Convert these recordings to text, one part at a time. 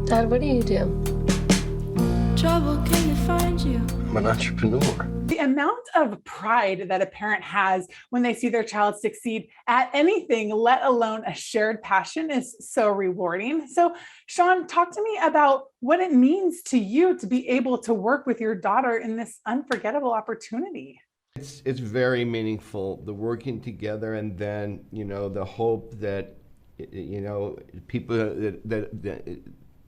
Dad, what do you do? Trouble, can they find you? I'm an entrepreneur. The amount of pride that a parent has when they see their child succeed at anything, let alone a shared passion, is so rewarding. So, Sean, talk to me about what it means to you to be able to work with your daughter in this unforgettable opportunity. It's very meaningful, the working together, and then, the hope that, people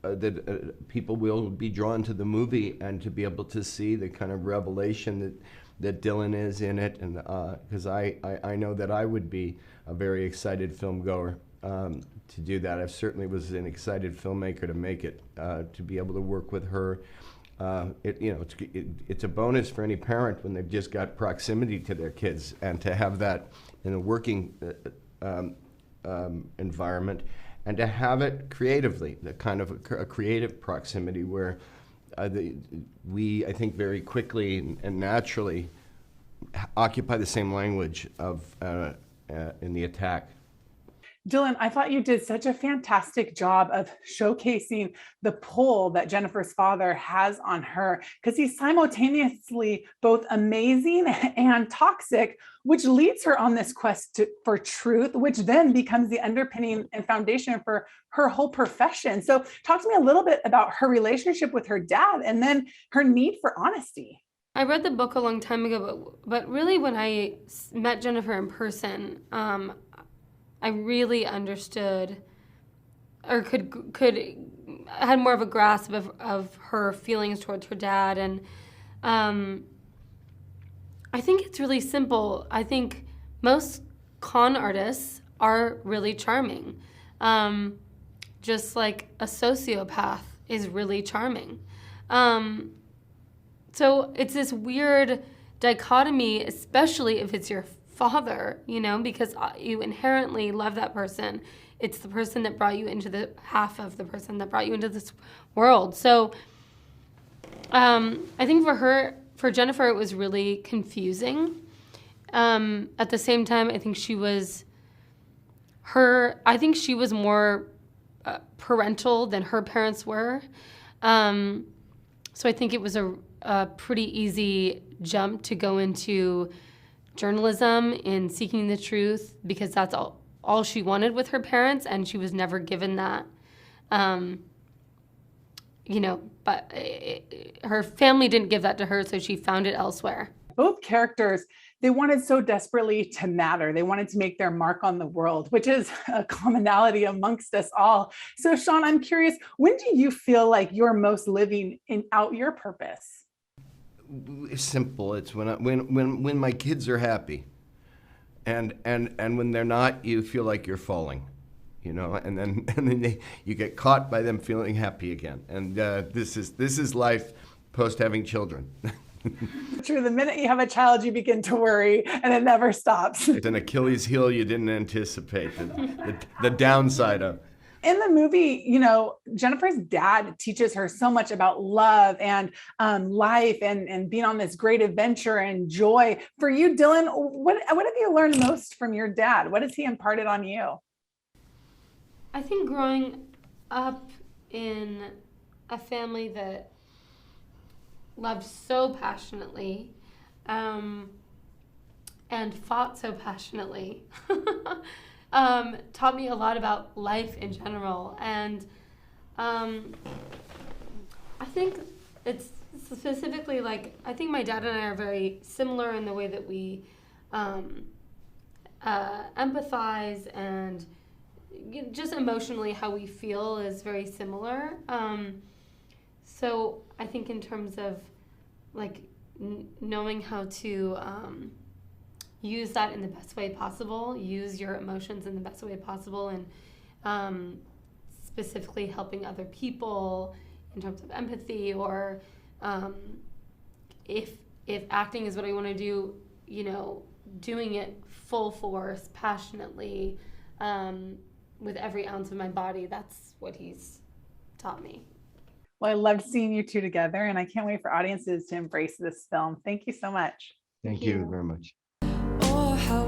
that people will be drawn to the movie and to be able to see the kind of revelation that Dylan is in it, and because I know that I would be a very excited film goer to do that. I certainly was an excited filmmaker to make it, to be able to work with her. It's a bonus for any parent when they've just got proximity to their kids, and to have that in a working environment, and to have it creatively, the kind of a creative proximity where we, I think, very quickly and naturally occupy the same language of in the attack. Dylan, I thought you did such a fantastic job of showcasing the pull that Jennifer's father has on her, because he's simultaneously both amazing and toxic, which leads her on this quest for truth, which then becomes the underpinning and foundation for her whole profession. So talk to me a little bit about her relationship with her dad and then her need for honesty. I read the book a long time ago, but really when I met Jennifer in person, I really understood, or had more of a grasp of her feelings towards her dad. And I think it's really simple. I think most con artists are really charming, just like a sociopath is really charming. So it's this weird dichotomy, especially if it's your father, because you inherently love that person. It's the person that brought you into half of the person that brought you into this world. So I think for Jennifer, it was really confusing. At the same time, I think she was more parental than her parents were. So I think it was a pretty easy jump to go into journalism in seeking the truth, because that's all she wanted with her parents, and she was never given that. But her family didn't give that to her, so she found it elsewhere. Both characters, they wanted so desperately to matter. They wanted to make their mark on the world, which is a commonality amongst us all. So, Sean, I'm curious, when do you feel like you're most living out your purpose? It's simple. It's when my kids are happy, and when they're not, you feel like you're falling, and then you get caught by them feeling happy again. And this is life post having children. True. The minute you have a child, you begin to worry, and it never stops. It's an Achilles heel you didn't anticipate. The downside of. In the movie, Jennifer's dad teaches her so much about love and life and being on this great adventure and joy. For you, Dylan, what have you learned most from your dad? What has he imparted on you? I think growing up in a family that loved so passionately and fought so passionately taught me a lot about life in general. And I think it's specifically I think my dad and I are very similar in the way that we empathize, and just emotionally how we feel is very similar. So I think in terms of knowing how to use that in the best way possible, use your emotions in the best way possible, and specifically helping other people in terms of empathy, or if acting is what I want to do, doing it full force, passionately, with every ounce of my body. That's what he's taught me. Well, I loved seeing you two together, and I can't wait for audiences to embrace this film. Thank you so much. Thank you very much. Oh, how